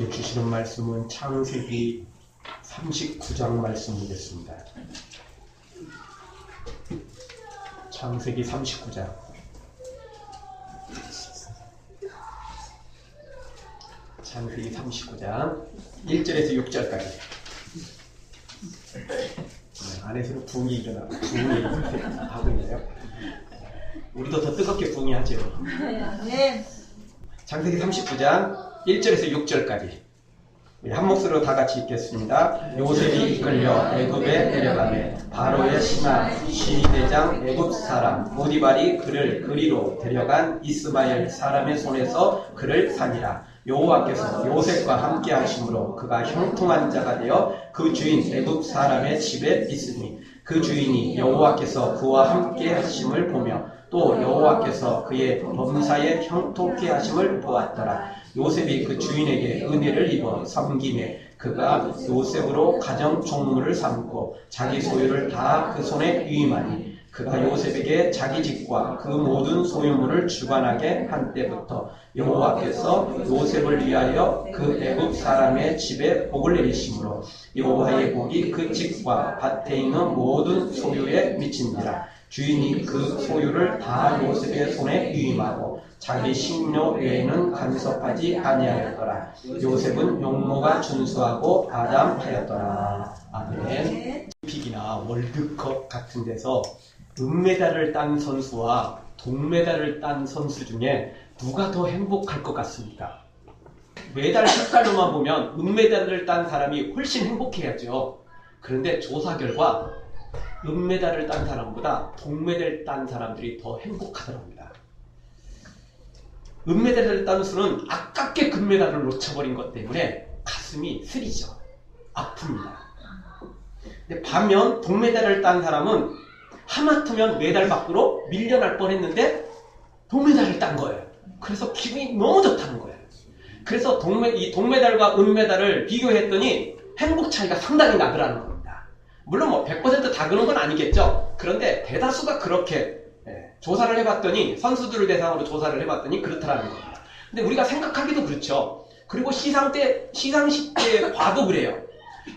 우리에게 주시는 말씀은 창세기 39장 말씀 보겠습니다. 창세기 39장. 창세기 39장 1절에서 6절까지. 안에서는 붕이 일어나고 붕이 하고 있네요. 우리도 더 뜨겁게 붕이하죠. 창세기 39장 1절에서 6절까지. 한 목소리로 다 같이 읽겠습니다. 요셉이 이끌려 애굽에 내려가매 바로의 신하 시대장 애굽 사람 보디발이 그를 그리로 데려간 이스마엘 사람의 손에서 그를 살리라. 여호와께서 요셉과 함께 하심으로 그가 형통한 자가 되어 그 주인 애굽 사람의 집에 있으니 그 주인이 여호와께서 그와 함께 하심을 보며 또 여호와께서 그의 범사에 형통케 하심을 보았더라. 요셉이 그 주인에게 은혜를 입어 섬김에 그가 요셉으로 가정 종물을 삼고 자기 소유를 다 그 손에 위임하니 그가 요셉에게 자기 집과 그 모든 소유물을 주관하게 한 때부터 여호와께서 요셉을 위하여 그 애굽 사람의 집에 복을 내리심으로 여호와의 복이 그 집과 밭에 있는 모든 소유에 미친지라. 주인이 그 소유를 다 요셉의 손에 위임하고 자기 식료 외에는 간섭하지 아니하였더라. 요셉은 용모가 준수하고 아담하였더라. 아멘. 올림픽이나 월드컵 같은 데서 은메달을 딴 선수와 동메달을 딴 선수 중에 누가 더 행복할 것 같습니까? 메달 색깔로만 보면 은메달을 딴 사람이 훨씬 행복해야죠. 그런데 조사 결과 은메달을 딴 사람보다 동메달을 딴 사람들이 더 행복하더랍니다. 은메달을 딴 수는 아깝게 금메달을 놓쳐버린 것 때문에 가슴이 쓰리죠. 아픕니다. 근데 반면 동메달을 딴 사람은 하마터면 메달 밖으로 밀려날 뻔했는데 동메달을 딴 거예요. 그래서 기분이 너무 좋다는 거예요. 그래서 이 동메달과 은메달을 비교했더니 행복 차이가 상당히 나더라는 겁니다. 물론 뭐 100%다 그런 건 아니겠죠. 그런데 대다수가 그렇게 조사를 해봤더니 선수들을 대상으로 조사를 해봤더니 그렇다라는 겁니다. 근데 우리가 생각하기도 그렇죠. 그리고 시상식 때 봐도 그래요.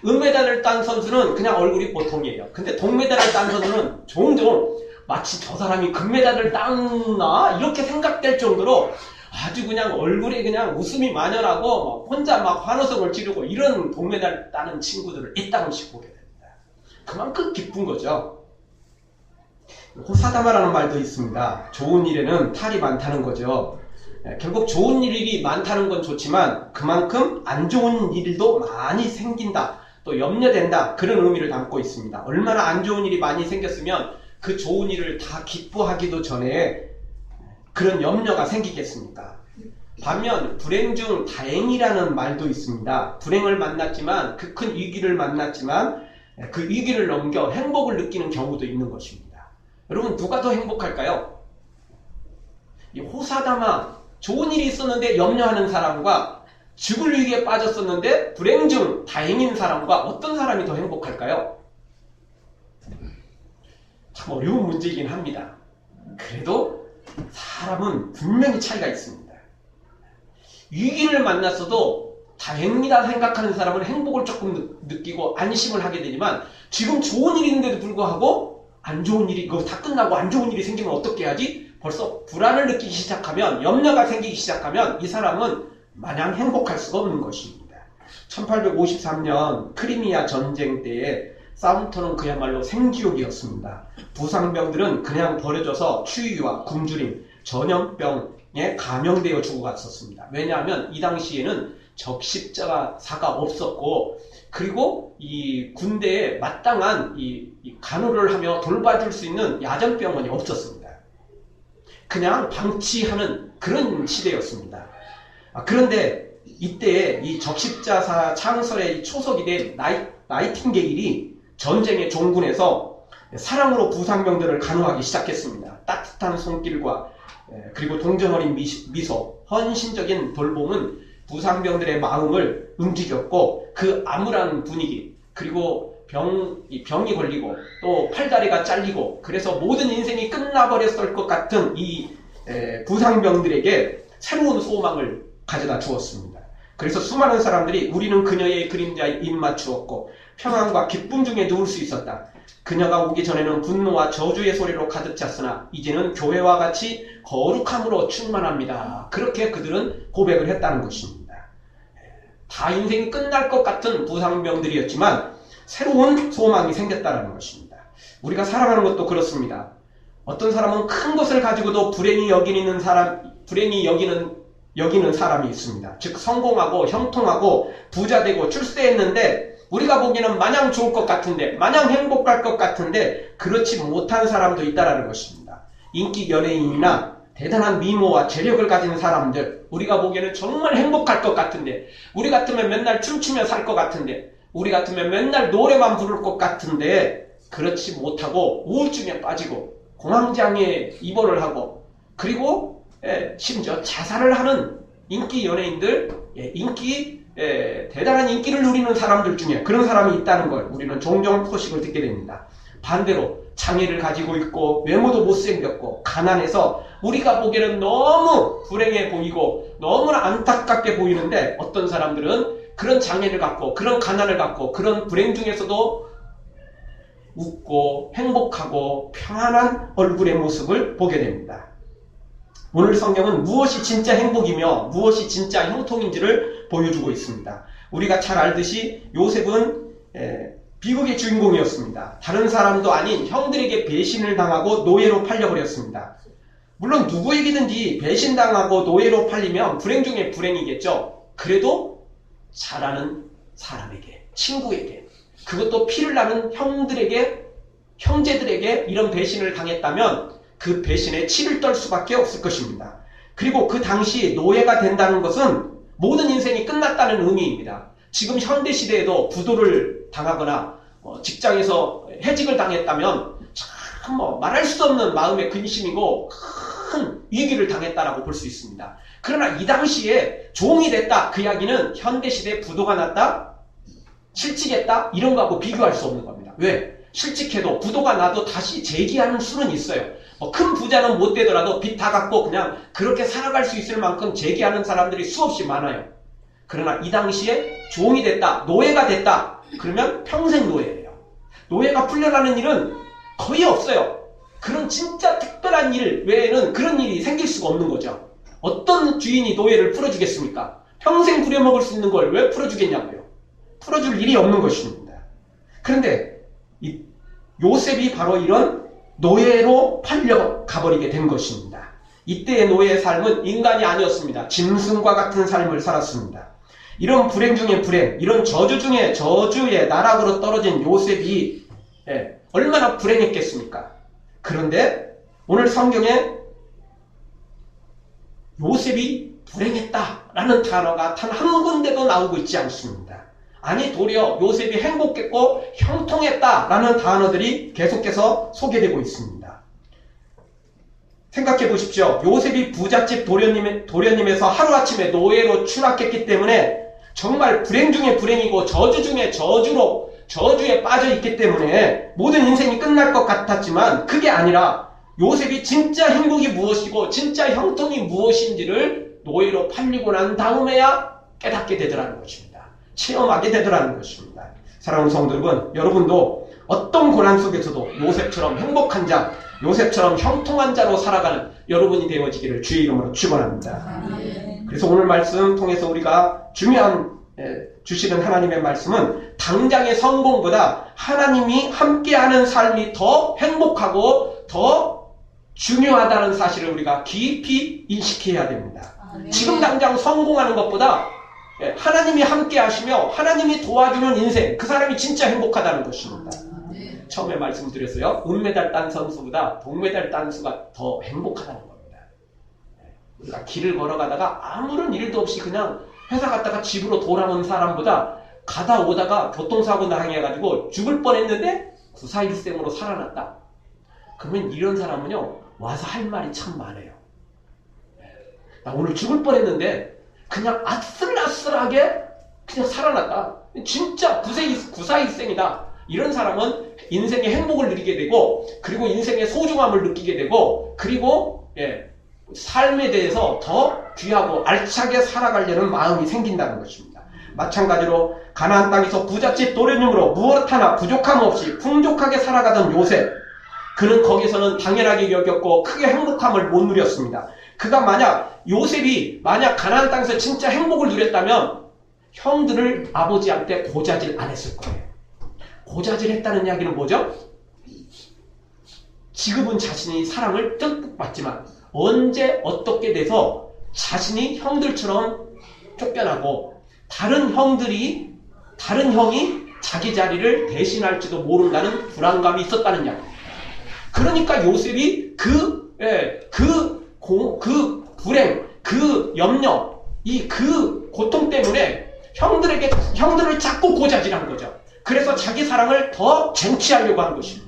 은메달을 딴 선수는 그냥 얼굴이 보통이에요. 근데 동메달을 딴 선수는 종종 마치 저 사람이 금메달을 땄나 이렇게 생각될 정도로 아주 그냥 얼굴에 그냥 웃음이 만연하고 혼자 막 환호성을 지르고 이런 동메달 따는 친구들을 이따금씩 보게 됩니다. 그만큼 기쁜 거죠. 호사다마라는 말도 있습니다. 좋은 일에는 탈이 많다는 거죠. 결국 좋은 일이 많다는 건 좋지만 그만큼 안 좋은 일도 많이 생긴다, 또 염려된다, 그런 의미를 담고 있습니다. 얼마나 안 좋은 일이 많이 생겼으면 그 좋은 일을 다 기뻐하기도 전에 그런 염려가 생기겠습니까? 반면 불행 중 다행이라는 말도 있습니다. 불행을 만났지만, 그 큰 위기를 만났지만 그 위기를 넘겨 행복을 느끼는 경우도 있는 것입니다. 여러분, 누가 더 행복할까요? 이 호사다마, 좋은 일이 있었는데 염려하는 사람과 죽을 위기에 빠졌었는데 불행 중 다행인 사람과 어떤 사람이 더 행복할까요? 참 어려운 문제이긴 합니다. 그래도 사람은 분명히 차이가 있습니다. 위기를 만났어도 다행이다 생각하는 사람은 행복을 조금 느끼고 안심을 하게 되지만, 지금 좋은 일이 있는데도 불구하고 안 좋은 일이, 이거 다 끝나고 안 좋은 일이 생기면 어떻게 하지? 벌써 불안을 느끼기 시작하면, 염려가 생기기 시작하면 이 사람은 마냥 행복할 수가 없는 것입니다. 1853년 크리미아 전쟁 때에 사운터는 그야말로 생지옥이었습니다. 부상병들은 그냥 버려져서 추위와 굶주림, 전염병에 감염되어 죽어갔었습니다. 왜냐하면 이 당시에는 적십자사가 없었고, 그리고 이 군대에 마땅한 이 간호를 하며 돌봐줄 수 있는 야전병원이 없었습니다. 그냥 방치하는 그런 시대였습니다. 그런데 이때 이 적십자사 창설에 초석이 된 나이팅게일이 전쟁의 종군에서 사랑으로 부상병들을 간호하기 시작했습니다. 따뜻한 손길과 그리고 동정어린 미소, 헌신적인 돌봄은 부상병들의 마음을 움직였고, 그 암울한 분위기, 그리고 병이 걸리고 또 팔다리가 잘리고 그래서 모든 인생이 끝나버렸을 것 같은 이 부상병들에게 새로운 소망을 가져다 주었습니다. 그래서 수많은 사람들이 우리는 그녀의 그림자에 입 맞추었고 평안과 기쁨 중에 누울 수 있었다. 그녀가 오기 전에는 분노와 저주의 소리로 가득 찼으나 이제는 교회와 같이 거룩함으로 충만합니다. 그렇게 그들은 고백을 했다는 것입니다. 다 인생이 끝날 것 같은 부상병들이었지만 새로운 소망이 생겼다는 것입니다. 우리가 살아가는 것도 그렇습니다. 어떤 사람은 큰 것을 가지고도 불행히 여기는 사람이 있습니다. 즉 성공하고 형통하고 부자되고 출세했는데 우리가 보기에는 마냥 좋을 것 같은데, 마냥 행복할 것 같은데 그렇지 못한 사람도 있다는 것입니다. 인기 연예인이나 대단한 미모와 재력을 가진 사람들, 우리가 보기에는 정말 행복할 것 같은데, 우리 같으면 맨날 춤추며 살 것 같은데, 우리 같으면 맨날 노래만 부를 것 같은데 그렇지 못하고 우울증에 빠지고 공황장애에 입원을 하고 그리고 심지어 자살을 하는 인기 연예인들, 대단한 인기를 누리는 사람들 중에 그런 사람이 있다는 걸 우리는 종종 소식을 듣게 됩니다. 반대로 장애를 가지고 있고 외모도 못생겼고 가난해서 우리가 보기에는 너무 불행해 보이고 너무나 안타깝게 보이는데 어떤 사람들은 그런 장애를 갖고 그런 가난을 갖고 그런 불행 중에서도 웃고 행복하고 평안한 얼굴의 모습을 보게 됩니다. 오늘 성경은 무엇이 진짜 행복이며 무엇이 진짜 형통인지를 보여주고 있습니다. 우리가 잘 알듯이 요셉은 비극의 주인공이었습니다. 다른 사람도 아닌 형들에게 배신을 당하고 노예로 팔려버렸습니다. 물론 누구에게든지 배신당하고 노예로 팔리면 불행 중에 불행이겠죠. 그래도 잘 아는 사람에게, 친구에게, 그것도 피를 나는 형제들에게 이런 배신을 당했다면 그 배신에 치를 떨 수밖에 없을 것입니다. 그리고 그 당시 노예가 된다는 것은 모든 인생이 끝났다는 의미입니다. 지금 현대시대에도 부도를 당하거나 직장에서 해직을 당했다면 참 말할 수 없는 마음의 근심이고 큰 위기를 당했다라고 볼 수 있습니다. 그러나 이 당시에 종이 됐다, 그 이야기는 현대시대에 부도가 났다, 실직했다 이런 거하고 비교할 수 없는 겁니다. 왜? 실직해도 부도가 나도 다시 재기하는 수는 있어요. 큰 부자는 못 되더라도 빚 다 갚고 그냥 그렇게 살아갈 수 있을 만큼 재기하는 사람들이 수없이 많아요. 그러나 이 당시에 종이 됐다, 노예가 됐다, 그러면 평생 노예예요. 노예가 풀려나는 일은 거의 없어요. 그런 진짜 특별한 일 외에는 그런 일이 생길 수가 없는 거죠. 어떤 주인이 노예를 풀어주겠습니까? 평생 부려먹을 수 있는 걸 왜 풀어주겠냐고요. 풀어줄 일이 없는 것입니다. 그런데 이 요셉이 바로 이런 노예로 팔려가버리게 된 것입니다. 이때의 노예의 삶은 인간이 아니었습니다. 짐승과 같은 삶을 살았습니다. 이런 불행 중에 불행, 이런 저주 중에 저주의 나락으로 떨어진 요셉이 얼마나 불행했겠습니까? 그런데 오늘 성경에 요셉이 불행했다라는 단어가 단 한 군데도 나오고 있지 않습니다. 아니 도리어 요셉이 행복했고 형통했다라는 단어들이 계속해서 소개되고 있습니다. 생각해 보십시오. 요셉이 부잣집 도련님에서 하루아침에 노예로 추락했기 때문에 정말 불행 중에 불행이고 저주 중에 저주에 빠져 있기 때문에 모든 인생이 끝날 것 같았지만 그게 아니라 요셉이 진짜 행복이 무엇이고 진짜 형통이 무엇인지를 노예로 팔리고 난 다음에야 깨닫게 되더라는 것입니다. 체험하게 되더라는 것입니다. 사랑하는 성도 여러분, 여러분도 어떤 고난 속에서도 요셉처럼 행복한 자, 요셉처럼 형통한 자로 살아가는 여러분이 되어지기를 주의 이름으로 축원합니다. 그래서 오늘 말씀 통해서 우리가 중요한 주시는 하나님의 말씀은 당장의 성공보다 하나님이 함께하는 삶이 더 행복하고 더 중요하다는 사실을 우리가 깊이 인식해야 됩니다. 지금 당장 성공하는 것보다 하나님이 함께 하시며 하나님이 도와주는 인생, 그 사람이 진짜 행복하다는 것입니다. 처음에 말씀드렸어요. 은메달 딴 선수보다 동메달 딴 선수가 더 행복하다는 겁니다. 우리가 길을 걸어가다가 아무런 일도 없이 그냥 회사 갔다가 집으로 돌아온 사람보다 가다 오다가 교통사고 당해가지고 죽을 뻔했는데 구사일생으로 살아났다. 그러면 이런 사람은요, 와서 할 말이 참 많아요. 나 오늘 죽을 뻔했는데 그냥 아슬아슬하게 그냥 살아났다. 진짜 구사일생이다. 이런 사람은 인생의 행복을 누리게 되고, 그리고 인생의 소중함을 느끼게 되고, 그리고 삶에 대해서 더 귀하고 알차게 살아가려는 마음이 생긴다는 것입니다. 마찬가지로 가나안 땅에서 부잣집 도련님으로 무엇 하나 부족함 없이 풍족하게 살아가던 요셉, 그는 거기서는 당연하게 여겼고 크게 행복함을 못 누렸습니다. 요셉이 만약 가나안 땅에서 진짜 행복을 누렸다면 형들을 아버지한테 고자질 안 했을 거예요. 고자질 했다는 이야기는 뭐죠? 지금은 자신이 사랑을 듬뿍 받지만 언제 어떻게 돼서 자신이 형들처럼 쫓겨나고 다른 형이 자기 자리를 대신할지도 모른다는 불안감이 있었다는 이야기입니다. 그러니까 요셉이 그 불행, 그 염려, 그 고통 때문에 형들을 자꾸 고자질한 거죠. 그래서 자기 사랑을 더 쟁취하려고 한 것입니다.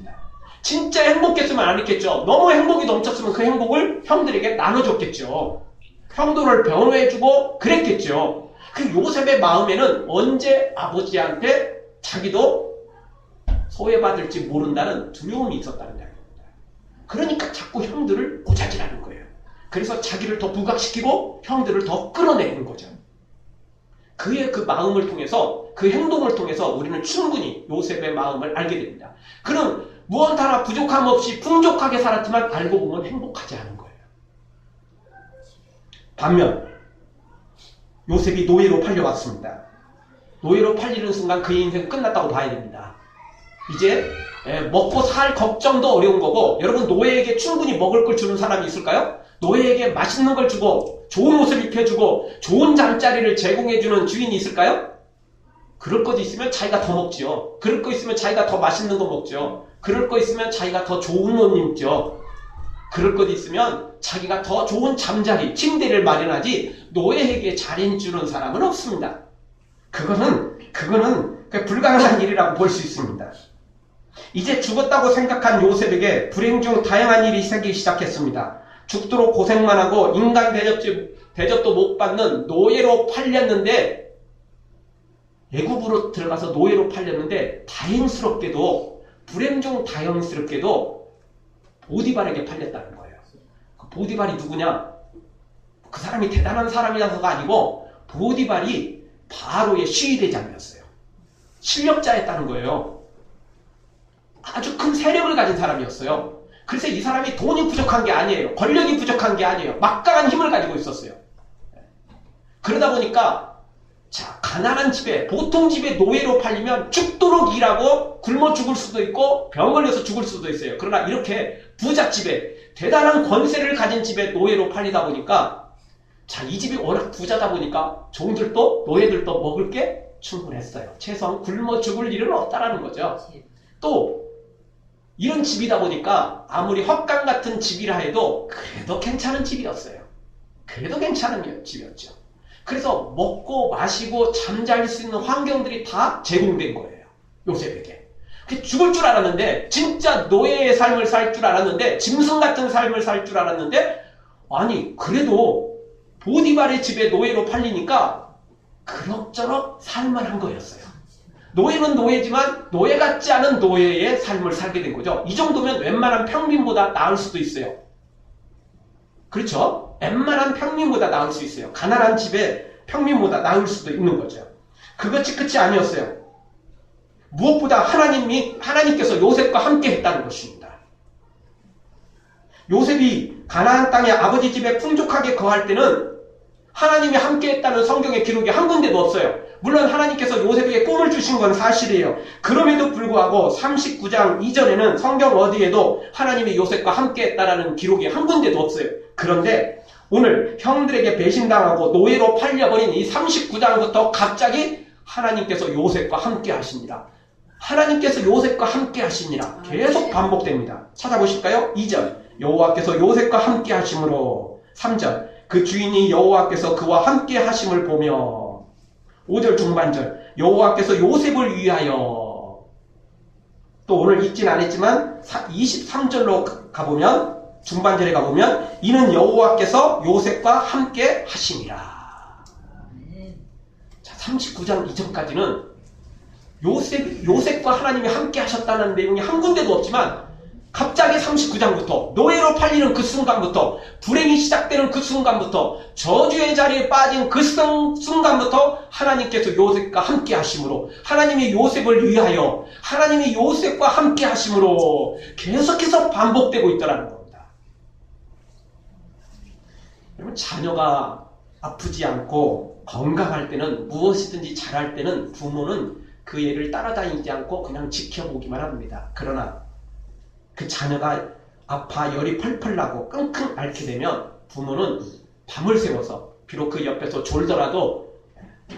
진짜 행복했으면 안 했겠죠. 너무 행복이 넘쳤으면 그 행복을 형들에게 나눠줬겠죠. 형들을 변호해주고 그랬겠죠. 그 요셉의 마음에는 언제 아버지한테 자기도 소외받을지 모른다는 두려움이 있었다는 이야기입니다. 그러니까 자꾸 형들을 고자질하는 거예요. 그래서 자기를 더 부각시키고 형들을 더 끌어내는 거죠. 그의 그 마음을 통해서, 그 행동을 통해서 우리는 충분히 요셉의 마음을 알게 됩니다. 그는 무엇 하나 부족함 없이 풍족하게 살았지만 알고 보면 행복하지 않은 거예요. 반면 요셉이 노예로 팔려왔습니다. 노예로 팔리는 순간 그의 인생 끝났다고 봐야 됩니다. 이제 먹고 살 걱정도 어려운 거고, 여러분 노예에게 충분히 먹을 걸 주는 사람이 있을까요? 노예에게 맛있는 걸 주고 좋은 옷을 입혀주고 좋은 잠자리를 제공해주는 주인이 있을까요? 그럴 것 있으면 자기가 더 먹지요. 그럴 거 있으면 자기가 더 맛있는 거 먹죠. 그럴 거 있으면 자기가 더 좋은 옷 입죠. 그럴 것 있으면 자기가 더 좋은 잠자리, 침대를 마련하지 노예에게 잘해주는 사람은 없습니다. 그거는 불가능한 일이라고 볼 수 있습니다. 이제 죽었다고 생각한 요셉에게 불행 중 다양한 일이 생기기 시작했습니다. 죽도록 고생만 하고 인간 대접도 못 받는 노예로 팔렸는데, 애굽으로 들어가서 노예로 팔렸는데 다행스럽게도, 불행 중 다행스럽게도 보디발에게 팔렸다는 거예요. 그 보디발이 누구냐? 그 사람이 대단한 사람이라서가 아니고 보디발이 바로의 시위대장이었어요. 실력자였다는 거예요. 아주 큰 세력을 가진 사람이었어요. 그래서 이 사람이 돈이 부족한 게 아니에요. 권력이 부족한 게 아니에요. 막강한 힘을 가지고 있었어요. 그러다 보니까 가난한 집에, 보통 집에 노예로 팔리면 죽도록 일하고 굶어 죽을 수도 있고 병 걸려서 죽을 수도 있어요. 그러나 이렇게 부잣집에, 대단한 권세를 가진 집에 노예로 팔리다 보니까, 이 집이 워낙 부자다 보니까 종들도 노예들도 먹을 게 충분했어요. 최소한 굶어 죽을 일은 없다라는 거죠. 또 이런 집이다 보니까 아무리 헛강 같은 집이라 해도 그래도 괜찮은 집이었어요. 그래도 괜찮은 집이었죠. 그래서 먹고 마시고 잠잘 수 있는 환경들이 다 제공된 거예요. 요셉에게. 죽을 줄 알았는데, 진짜 노예의 삶을 살 줄 알았는데, 짐승 같은 삶을 살 줄 알았는데, 아니 그래도 보디발의 집에 노예로 팔리니까 그럭저럭 살만한 거였어요. 노예는 노예지만 노예 같지 않은 노예의 삶을 살게 된 거죠. 이 정도면 웬만한 평민보다 나을 수도 있어요. 그렇죠? 웬만한 평민보다 나을 수 있어요. 가난한 집에 평민보다 나을 수도 있는 거죠. 그것이 끝이 아니었어요. 무엇보다 하나님께서 요셉과 함께 했다는 것입니다. 요셉이 가나안 땅의 아버지 집에 풍족하게 거할 때는 하나님이 함께 했다는 성경의 기록이 한 군데도 없어요. 물론 하나님께서 요셉에게 꿈을 주신 건 사실이에요. 그럼에도 불구하고 39장 이전에는 성경 어디에도 하나님이 요셉과 함께 했다는 기록이 한 군데도 없어요. 그런데 오늘 형들에게 배신당하고 노예로 팔려버린 이 39장부터 갑자기 하나님께서 요셉과 함께 하시니라. 하나님께서 요셉과 함께 하시니라. 계속 반복됩니다. 찾아보실까요? 2절 여호와께서 요셉과 함께 하심으로. 3절 그 주인이 여호와께서 그와 함께 하심을 보며. 5절 중반절 여호와께서 요셉을 위하여. 또 오늘 읽진 않았지만 23절로 가보면, 중반절에 가보면 이는 여호와께서 요셉과 함께 하심이라. 자, 39장 이전까지는 요셉과 하나님이 함께 하셨다는 내용이 한 군데도 없지만 갑자기 39장부터 노예로 팔리는 그 순간부터 불행이 시작되는 그 순간부터 저주의 자리에 빠진 그 순간부터 하나님께서 요셉과 함께 하심으로 하나님이 요셉을 위하여 하나님이 요셉과 함께 하심으로 계속해서 반복되고 있더라는 겁니다. 여러분 자녀가 아프지 않고 건강할 때는 무엇이든지 잘할 때는 부모는 그 애를 따라다니지 않고 그냥 지켜보기만 합니다. 그러나 그 자녀가 아파 열이 펄펄 나고 끙끙 앓게 되면 부모는 밤을 새워서 비록 그 옆에서 졸더라도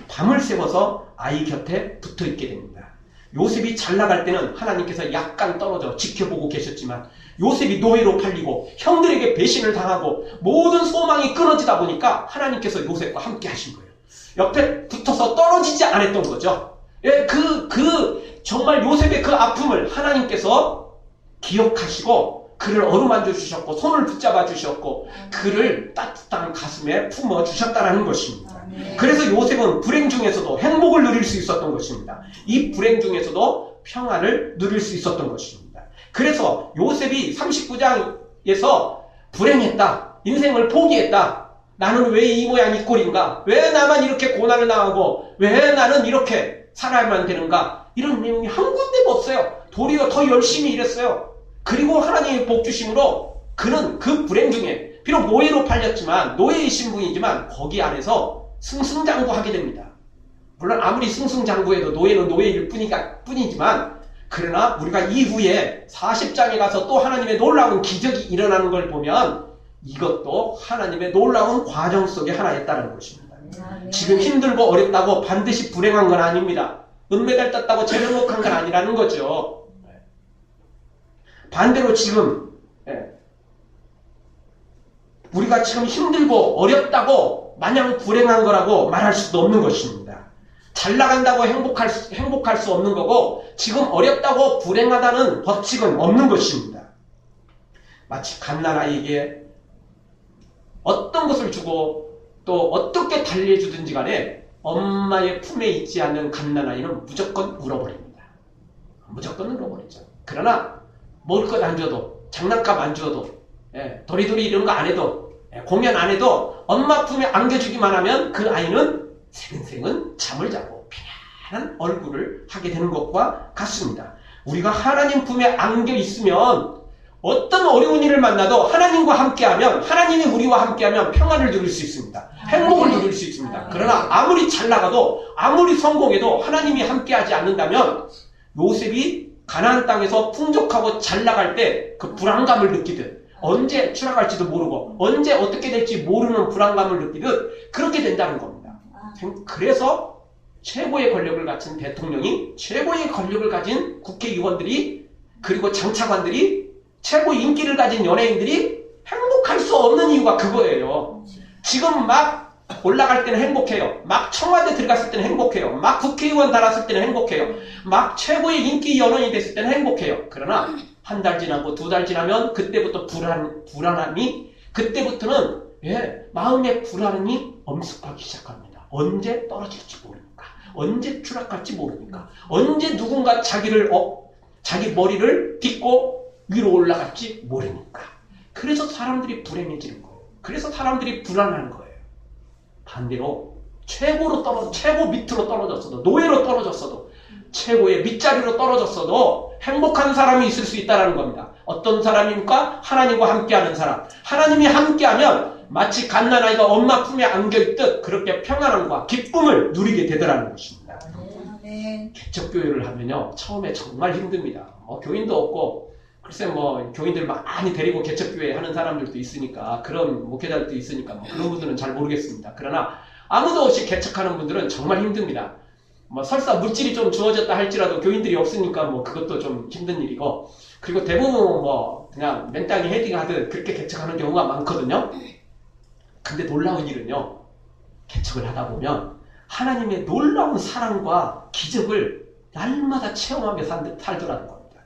밤을 새워서 아이 곁에 붙어 있게 됩니다. 요셉이 잘 나갈 때는 하나님께서 약간 떨어져 지켜보고 계셨지만 요셉이 노예로 팔리고 형들에게 배신을 당하고 모든 소망이 끊어지다 보니까 하나님께서 요셉과 함께 하신 거예요. 옆에 붙어서 떨어지지 않았던 거죠. 예, 정말 요셉의 그 아픔을 하나님께서 기억하시고 그를 어루만져 주셨고 손을 붙잡아 주셨고 그를 따뜻한 가슴에 품어 주셨다는 것입니다. 그래서 요셉은 불행 중에서도 행복을 누릴 수 있었던 것입니다. 이 불행 중에서도 평안을 누릴 수 있었던 것입니다. 그래서 요셉이 39장에서 불행했다, 인생을 포기했다, 나는 왜 이 모양 이 꼴인가, 왜 나만 이렇게 고난을 당하고 왜 나는 이렇게 살아야만 되는가, 이런 내용이 한 군데도 없어요. 도리어 더 열심히 일했어요. 그리고 하나님의 복 주심으로 그는 그 불행 중에 비록 노예로 팔렸지만 노예의 신분이지만 거기 안에서 승승장구하게 됩니다. 물론 아무리 승승장구해도 노예는 노예일 뿐이지만 그러나 우리가 이후에 40장에 가서 또 하나님의 놀라운 기적이 일어나는 걸 보면 이것도 하나님의 놀라운 과정 속의 하나였다는 것입니다. 지금 힘들고 어렵다고 반드시 불행한 건 아닙니다. 은메달 땄다고 제일 행복한 건 아니라는 거죠. 반대로 지금 우리가 지금 힘들고 어렵다고 마냥 불행한 거라고 말할 수도 없는 것입니다. 잘 나간다고 행복할 수 없는 거고 지금 어렵다고 불행하다는 법칙은 없는 것입니다. 마치 갓난아이에게 어떤 것을 주고 또 어떻게 달래주든지 간에 엄마의 품에 있지 않는 갓난아이는 무조건 울어버립니다. 무조건 울어버리죠. 그러나 먹을 것 안 줘도 장난감 안 줘도 도리도리 이런 거 안 해도 공연 안 해도 엄마 품에 안겨주기만 하면 그 아이는 생생은 잠을 자고 편안한 얼굴을 하게 되는 것과 같습니다. 우리가 하나님 품에 안겨 있으면 어떤 어려운 일을 만나도 하나님과 함께하면 하나님이 우리와 함께하면 평안을 누릴 수 있습니다. 행복을 누릴 수 있습니다. 그러나 아무리 잘 나가도 아무리 성공해도 하나님이 함께하지 않는다면 요셉이 가나안 땅에서 풍족하고 잘 나갈 때 그 불안감을 느끼듯 언제 추락할지도 모르고 언제 어떻게 될지 모르는 불안감을 느끼듯 그렇게 된다는 겁니다. 그래서 최고의 권력을 가진 대통령이 최고의 권력을 가진 국회의원들이 그리고 장차관들이 최고 인기를 가진 연예인들이 행복할 수 없는 이유가 그거예요. 지금 막 올라갈 때는 행복해요. 막 청와대 들어갔을 때는 행복해요. 막 국회의원 달았을 때는 행복해요. 막 최고의 인기 연예인이 됐을 때는 행복해요. 그러나 한 달 지나고 두 달 지나면 그때부터 불안함이 그때부터는 마음의 불안이 엄습하기 시작합니다. 언제 떨어질지 모르니까. 언제 추락할지 모르니까. 언제 누군가 자기 머리를 딛고 위로 올라갈지 모르니까. 그래서 사람들이 불행해지는 거예요. 그래서 사람들이 불안한 거예요. 반대로 최고 밑으로 떨어졌어도 노예로 떨어졌어도 최고의 밑자리로 떨어졌어도 행복한 사람이 있을 수 있다는 겁니다. 어떤 사람입니까? 하나님과 함께하는 사람. 하나님이 함께하면 마치 갓난아이가 엄마 품에 안겨있듯 그렇게 평안함과 기쁨을 누리게 되더라는 것입니다. 개척교회를 하면요 처음에 정말 힘듭니다. 교인도 없고 글쎄 교인들 많이 데리고 개척교회 하는 사람들도 있으니까 그런 목회자들도 있으니까 그런 분들은 잘 모르겠습니다. 그러나 아무도 없이 개척하는 분들은 정말 힘듭니다. 설사 물질이 좀 주어졌다 할지라도 교인들이 없으니까 그것도 좀 힘든 일이고 그리고 대부분 그냥 맨땅에 헤딩하듯 그렇게 개척하는 경우가 많거든요. 근데 놀라운 일은요 개척을 하다 보면 하나님의 놀라운 사랑과 기적을 날마다 체험하며 살더라는 겁니다.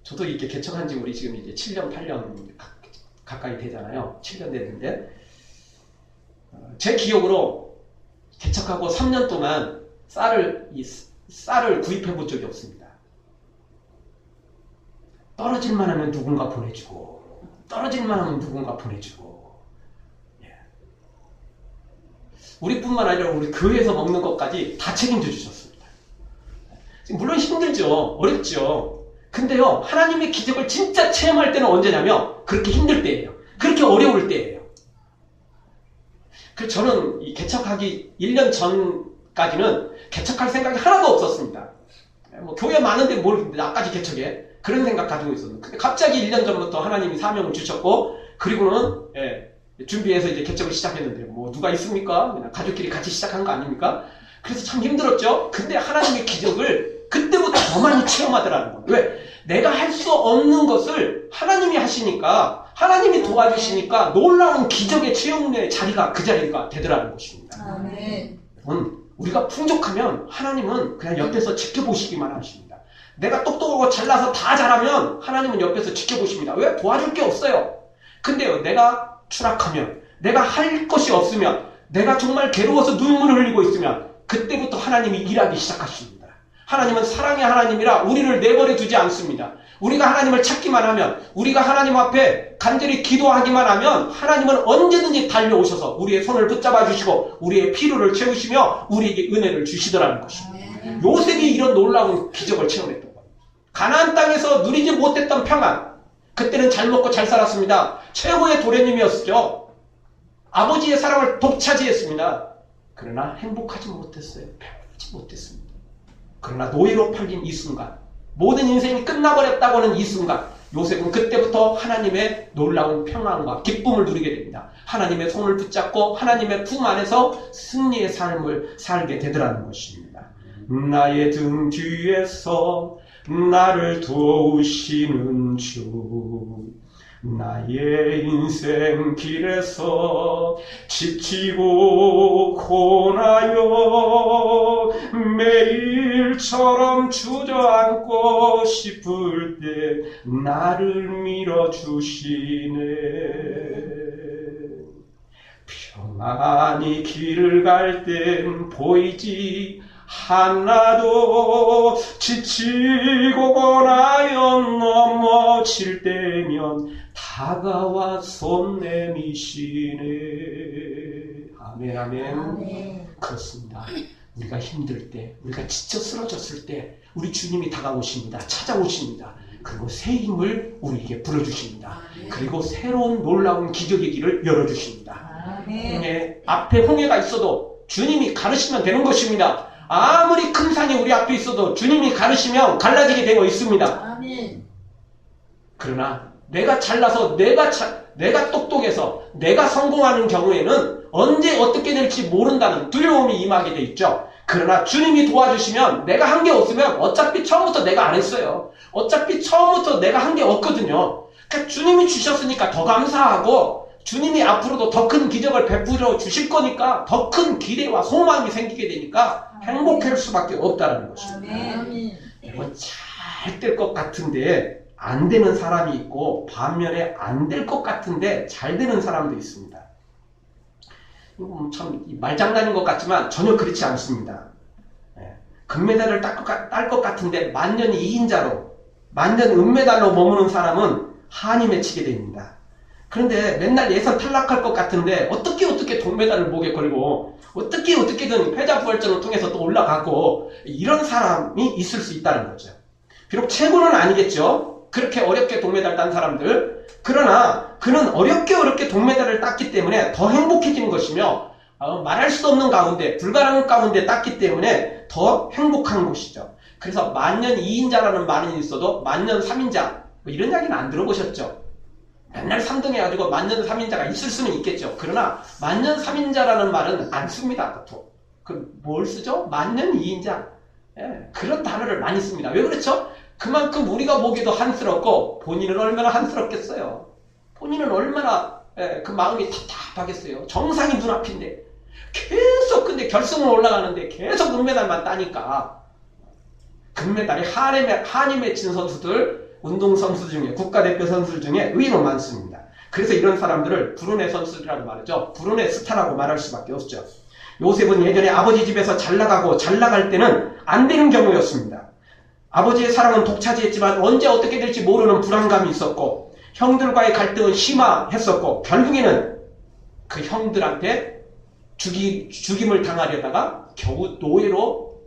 저도 이렇게 개척한 지 우리 지금 이제 7년, 8년 가까이 되잖아요. 7년 됐는데 제 기억으로 개척하고 3년 동안 쌀을 구입해 본 적이 없습니다. 떨어질만 하면 누군가 보내주고, 떨어질만 하면 누군가 보내주고. 예. 우리뿐만 아니라 우리 교회에서 먹는 것까지 다 책임져 주셨습니다. 물론 힘들죠. 어렵죠. 근데요, 하나님의 기적을 진짜 체험할 때는 언제냐면 그렇게 힘들 때예요. 그렇게 어려울 때예요. 그래서 저는 이 개척하기 1년 전까지는 개척할 생각이 하나도 없었습니다. 뭐 교회 많은데 뭘 나까지 개척해? 그런 생각 가지고 있었는데, 근데 갑자기 1년 전부터 하나님이 사명을 주셨고, 그리고는 준비해서 이제 개척을 시작했는데, 뭐 누가 있습니까? 그냥 가족끼리 같이 시작한 거 아닙니까? 그래서 참 힘들었죠. 근데 하나님의 기적을 그때부터 더 많이 체험하더라는 거예요. 왜? 내가 할 수 없는 것을 하나님이 하시니까, 하나님이 도와주시니까 놀라운 기적의 체험의 자리가 그 자리가 되더라는 것입니다. 아멘. 여러분, 우리가 풍족하면 하나님은 그냥 옆에서 지켜보시기만 하십니다. 내가 똑똑하고 잘나서 다 잘하면 하나님은 옆에서 지켜보십니다. 왜? 도와줄 게 없어요. 근데요, 내가 추락하면, 내가 할 것이 없으면, 내가 정말 괴로워서 눈물을 흘리고 있으면 그때부터 하나님이 일하기 시작하십니다. 하나님은 사랑의 하나님이라 우리를 내버려 두지 않습니다. 우리가 하나님을 찾기만 하면, 우리가 하나님 앞에 간절히 기도하기만 하면 하나님은 언제든지 달려오셔서 우리의 손을 붙잡아 주시고 우리의 필요를 채우시며 우리에게 은혜를 주시더라는 것입니다. 요셉이 이런 놀라운 기적을 체험했던 겁니다. 가나안 땅에서 누리지 못했던 평안, 그때는 잘 먹고 잘 살았습니다. 최고의 도련님이었죠. 아버지의 사랑을 독차지했습니다. 그러나 행복하지 못했어요. 배부르지 못했습니다. 그러나 노예로 팔린 이 순간, 모든 인생이 끝나버렸다고 하는 이 순간, 요셉은 그때부터 하나님의 놀라운 평안과 기쁨을 누리게 됩니다. 하나님의 손을 붙잡고 하나님의 품 안에서 승리의 삶을 살게 되더라는 것입니다. 나의 등 뒤에서 나를 도우시는 주, 나의 인생 길에서 지치고 고나요 매일처럼 주저앉고 싶을 때 나를 밀어주시네. 평안히 길을 갈 땐 보이지 하나도, 지치고 고나여 넘어질 때면 다가와 손 내미시네. 아멘, 아멘. 아멘. 그렇습니다. 우리가 힘들 때, 우리가 지쳐 쓰러졌을 때 우리 주님이 다가오십니다. 찾아오십니다. 그리고 새 힘을 우리에게 불어주십니다. 그리고 새로운 놀라운 기적의 길을 열어주십니다. 홍해, 앞에 홍해가 있어도 주님이 가르치면 되는 것입니다. 아무리 큰 산이 우리 앞에 있어도 주님이 가르치면 갈라지게 되어 있습니다. 아멘. 그러나 내가 잘나서, 내가 똑똑해서, 내가 성공하는 경우에는 언제 어떻게 될지 모른다는 두려움이 임하게 돼 있죠. 그러나 주님이 도와주시면, 내가 한 게 없으면 어차피 처음부터 내가 안 했어요. 어차피 처음부터 내가 한 게 없거든요. 그러니까 주님이 주셨으니까 더 감사하고, 주님이 앞으로도 더 큰 기적을 베풀어 주실 거니까 더 큰 기대와 소망이 생기게 되니까 행복할 수밖에 없다는 것입니다. 아멘. 잘 될 것 같은데 안 되는 사람이 있고, 반면에 안 될 것 같은데 잘 되는 사람도 있습니다. 이거 참 말장난인 것 같지만 전혀 그렇지 않습니다. 금메달을 딸 것 같은데 만년 2인자로, 만년 은메달로 머무는 사람은 한이 맺히게 됩니다. 그런데 맨날 예선 탈락할 것 같은데 어떻게 동메달을 목에 걸고 어떻게든 패자부활전을 통해서 또 올라가고, 이런 사람이 있을 수 있다는 거죠. 비록 최고는 아니겠죠. 그렇게 어렵게 동메달 딴 사람들. 그러나 그는 어렵게 동메달을 땄기 때문에 더 행복해진 것이며, 말할 수 없는 가운데, 불가능한 가운데 땄기 때문에 더 행복한 것이죠. 그래서 만년 2인자라는 말은 있어도 만년 3인자, 뭐 이런 이야기는 안 들어보셨죠? 맨날 3등 해가지고 만년 3인자가 있을 수는 있겠죠. 그러나 만년 3인자라는 말은 안 씁니다. 보통. 뭘 쓰죠? 만년 2인자. 그런 단어를 많이 씁니다. 왜 그렇죠? 그만큼 우리가 보기도 한스럽고 본인은 얼마나 한스럽겠어요. 본인은 얼마나 그 마음이 답답하겠어요. 정상이 눈앞인데 계속, 근데 결승을 올라가는데 계속 은메달만 따니까. 금메달이 한이 맺힌 선수들, 운동선수 중에, 국가대표 선수 중에 의외로 많습니다. 그래서 이런 사람들을 불운의 선수라고 말하죠. 불운의 스타라고 말할 수밖에 없죠. 요셉은 예전에 아버지 집에서 잘 나가고 잘 나갈 때는 안 되는 경우였습니다. 아버지의 사랑은 독차지했지만 언제 어떻게 될지 모르는 불안감이 있었고 형들과의 갈등은 심화했었고 결국에는 그 형들한테 죽임을 당하려다가 겨우 노예로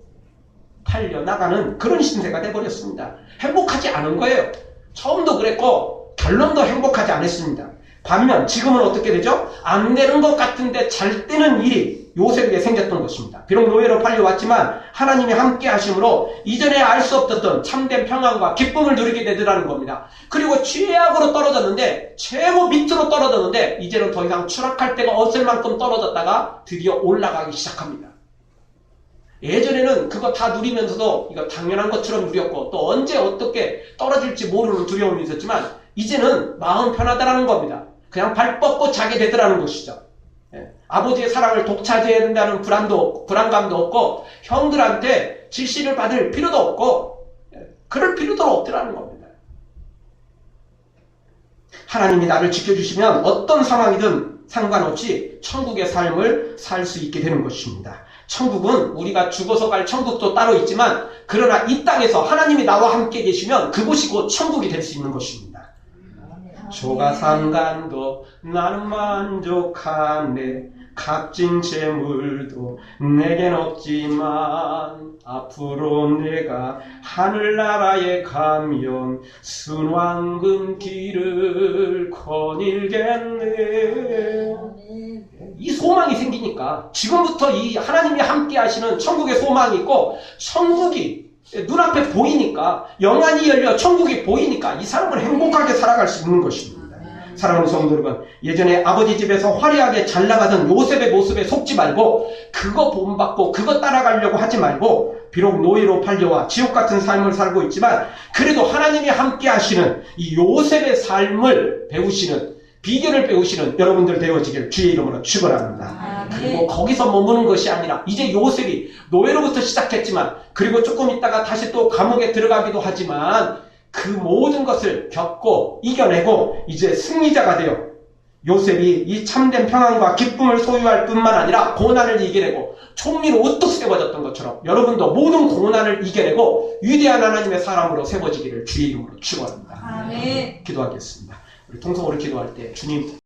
팔려나가는 그런 신세가 돼버렸습니다. 행복하지 않은 거예요. 처음도 그랬고 결론도 행복하지 않았습니다. 반면 지금은 어떻게 되죠? 안 되는 것 같은데 잘 되는 일이 요셉에게 생겼던 것입니다. 비록 노예로 팔려왔지만 하나님이 함께 하심으로 이전에 알 수 없었던 참된 평안과 기쁨을 누리게 되더라는 겁니다. 그리고 최악으로 떨어졌는데 최고 밑으로 떨어졌는데 이제는 더 이상 추락할 데가 없을 만큼 떨어졌다가 드디어 올라가기 시작합니다. 예전에는 그거 다 누리면서도 이거 당연한 것처럼 누렸고 또 언제 어떻게 떨어질지 모르는 두려움이 있었지만 이제는 마음 편하다라는 겁니다. 그냥 발 뻗고 자게 되더라는 것이죠. 아버지의 사랑을 독차지해야 된다는 불안감도 없고 형들한테 질시를 받을 필요도 없고 그럴 필요도 없더라는 겁니다. 하나님이 나를 지켜주시면 어떤 상황이든 상관없이 천국의 삶을 살 수 있게 되는 것입니다. 천국은 우리가 죽어서 갈 천국도 따로 있지만 그러나 이 땅에서 하나님이 나와 함께 계시면 그곳이 곧 천국이 될 수 있는 것입니다. 조가 상간도 나는 만족하네 값진 재물도 내겐 없지만 앞으로 내가 하늘나라에 가면 순왕금 길을 거닐겠네. 이 소망이 생기니까 지금부터 이 하나님이 함께 하시는 천국의 소망이 있고 천국이 눈앞에 보이니까 영안이 열려 천국이 보이니까 이 사람은 행복하게 살아갈 수 있는 것입니다. 사랑하는 성도 여러분, 예전에 아버지 집에서 화려하게 잘 나가던 요셉의 모습에 속지 말고 그거 본받고 그거 따라가려고 하지 말고 비록 노예로 팔려와 지옥 같은 삶을 살고 있지만 그래도 하나님이 함께 하시는 이 요셉의 삶을 배우시는 비결을 배우시는 여러분들 되어지길 주의 이름으로 축원합니다. 그리고 거기서 머무는 것이 아니라 이제 요셉이 노예로부터 시작했지만 그리고 조금 있다가 다시 또 감옥에 들어가기도 하지만 그 모든 것을 겪고 이겨내고 이제 승리자가 되어 요셉이 이 참된 평안과 기쁨을 소유할 뿐만 아니라 고난을 이겨내고 총리로 우뚝 세워졌던 것처럼 여러분도 모든 고난을 이겨내고 위대한 하나님의 사람으로 세워지기를 주의 이름으로 축원합니다. 아멘. 기도하겠습니다. 우리 통성으로 기도할 때 주님